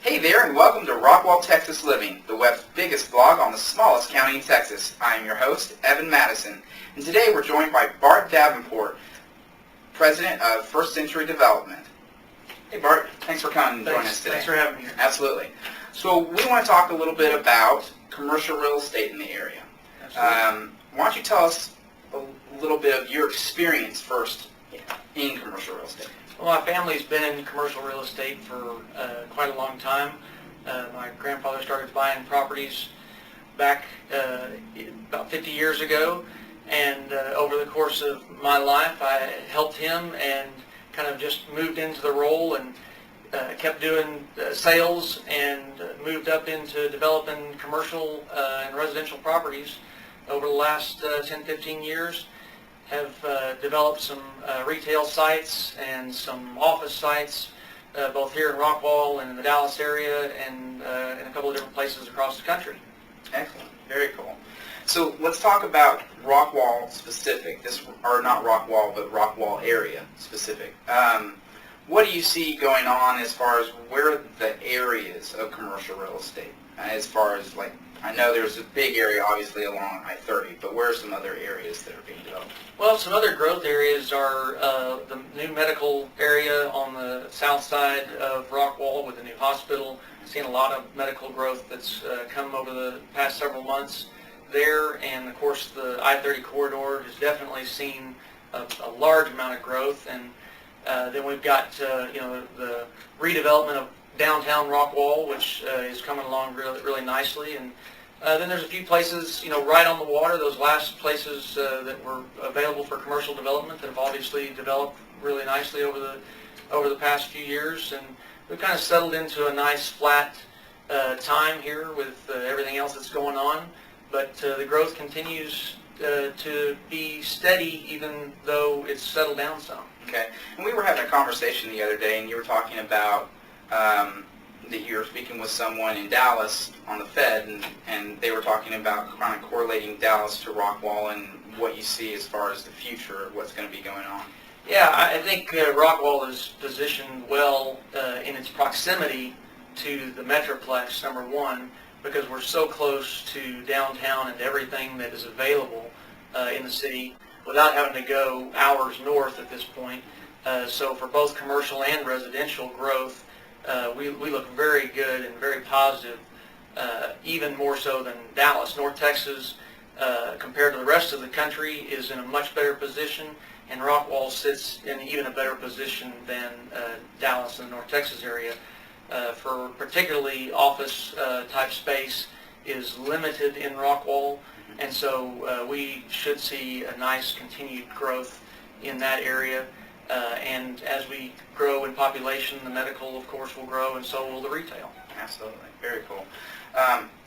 Hey there, and welcome to Rockwall Texas Living, the web's biggest blog on the smallest county in Texas. I am your host, Evan Matteson, and today we're joined by Bart Davenport, President of First Century Development. Hey Bart, thanks for coming and joining us today. Thanks for having me here. Absolutely. So we want to talk a little bit about commercial real estate in the area. Absolutely. Why don't you tell us a little bit of your experience first in commercial real estate? Well, my family's been in commercial real estate for quite a long time. My grandfather started buying properties back about 50 years ago, and over the course of my life I helped him and kind of just moved into the role and kept doing sales and moved up into developing commercial and residential properties over the last 10-15 years. Have developed some retail sites and some office sites, both here in Rockwall and in the Dallas area, and in a couple of different places across the country. Excellent. Very cool. So let's talk about Rockwall specific. Or not Rockwall, but Rockwall area specific. What do you see going on as far as where the areas of commercial real estate? As far as, like, I know there's a big area obviously along I-30, but where are some other areas that are being developed? Well, some other growth areas are the new medical area on the south side of Rockwall with the new hospital. I've seen a lot of medical growth that's come over the past several months there, and of course the I-30 corridor has definitely seen a large amount of growth. And then we've got the redevelopment of downtown Rockwall, which is coming along really nicely. And then there's a few places, right on the water, those last places that were available for commercial development that have obviously developed really nicely over the past few years. And we've kind of settled into a nice flat time here with everything else that's going on. But the growth continues to be steady, even though it's settled down some. Okay. And we were having a conversation the other day, and you were talking about that you were speaking with someone in Dallas on the Fed, and they were talking about kind of correlating Dallas to Rockwall and what you see as far as the future of what's going to be going on. Yeah, I think Rockwall is positioned well in its proximity to the Metroplex, number one, because we're so close to downtown and everything that is available in the city without having to go hours north at this point. So for both commercial and residential growth, we look very good and very positive, even more so than Dallas. North Texas, compared to the rest of the country, is in a much better position, and Rockwall sits in even a better position than Dallas and the North Texas area. For particularly office type space is limited in Rockwall, and so we should see a nice continued growth in that area. And as we grow in population, the medical, of course, will grow, and so will the retail. Absolutely. Very cool.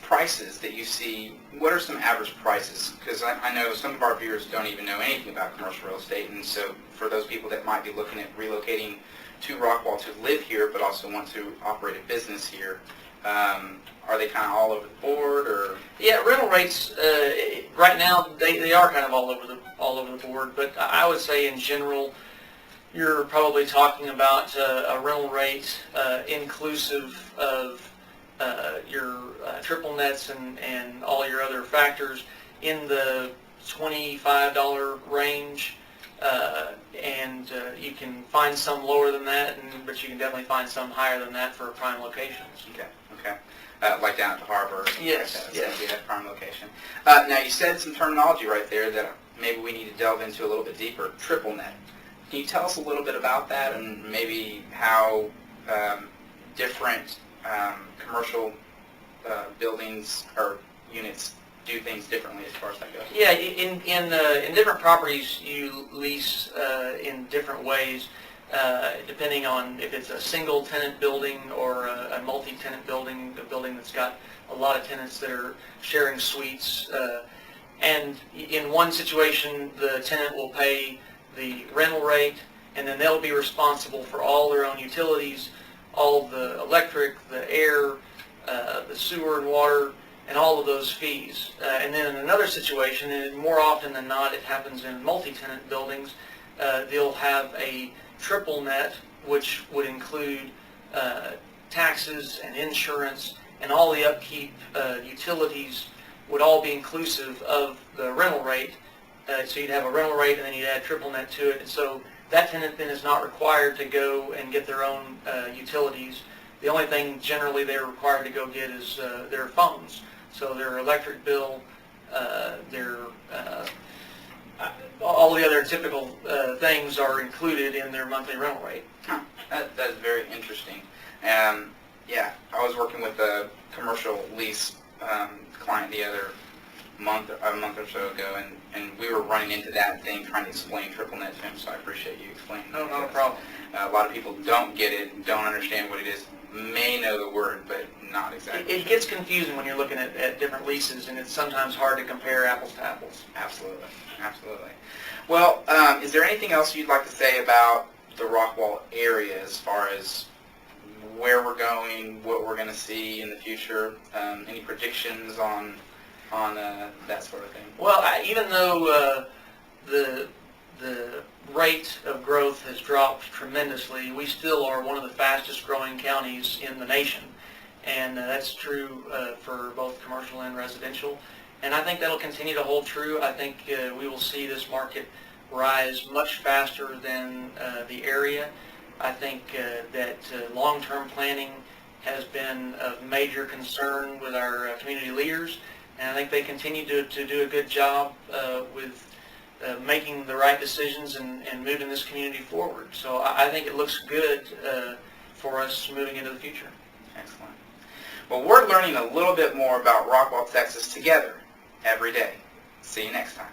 Prices that you see, what are some average prices? Because I know some of our viewers don't even know anything about commercial real estate, and so for those people that might be looking at relocating to Rockwall to live here but also want to operate a business here, are they kind of all over the board? Or yeah, rental rates right now they are kind of all over the board, but I would say in general you're probably talking about a rental rate inclusive of your triple nets and all your other factors in the $25 range, and you can find some lower than that, but you can definitely find some higher than that for prime locations. Okay. Like down at the harbor. Yes. You have prime location. Now you said some terminology right there that maybe we need to delve into a little bit deeper. Triple net. Can you tell us a little bit about that and maybe how different commercial buildings or units do things differently as far as that goes? Yeah, in different properties you lease in different ways, depending on if it's a single tenant building or a multi-tenant building, a building that's got a lot of tenants that are sharing suites. And in one situation, the tenant will pay the rental rate, and then they'll be responsible for all their own utilities, all the electric, the air, the sewer and water, and all of those fees. And then in another situation, and more often than not it happens in multi-tenant buildings, they'll have a triple net, which would include taxes and insurance and all the upkeep, utilities would all be inclusive of the rental rate. So you'd have a rental rate and then you'd add triple net to it. And so that tenant then is not required to go and get their own utilities. The only thing generally they're required to go get is their phones. So their electric bill, their all the other typical things are included in their monthly rental rate. Huh. That's very interesting. Yeah, I was working with a commercial lease client the other month or so ago, and we were running into that thing, trying to explain triple net to him, so I appreciate you explaining. No, not a problem. A lot of people don't get it, don't understand what it is, may know the word, but not exactly. It gets confusing when you're looking at different leases, and it's sometimes hard to compare apples to apples. Absolutely, absolutely. Well, is there anything else you'd like to say about the Rockwall area as far as where we're going, what we're going to see in the future? Any predictions on that sort of thing? Well, even though the rate of growth has dropped tremendously, we still are one of the fastest growing counties in the nation, and that's true for both commercial and residential. And I think that'll continue to hold true. I think we will see this market rise much faster than the area. I think that long-term planning has been of major concern with our community leaders, and I think they continue to do a good job with making the right decisions and moving this community forward. So I think it looks good for us moving into the future. Excellent. Well, we're learning a little bit more about Rockwall, Texas together every day. See you next time.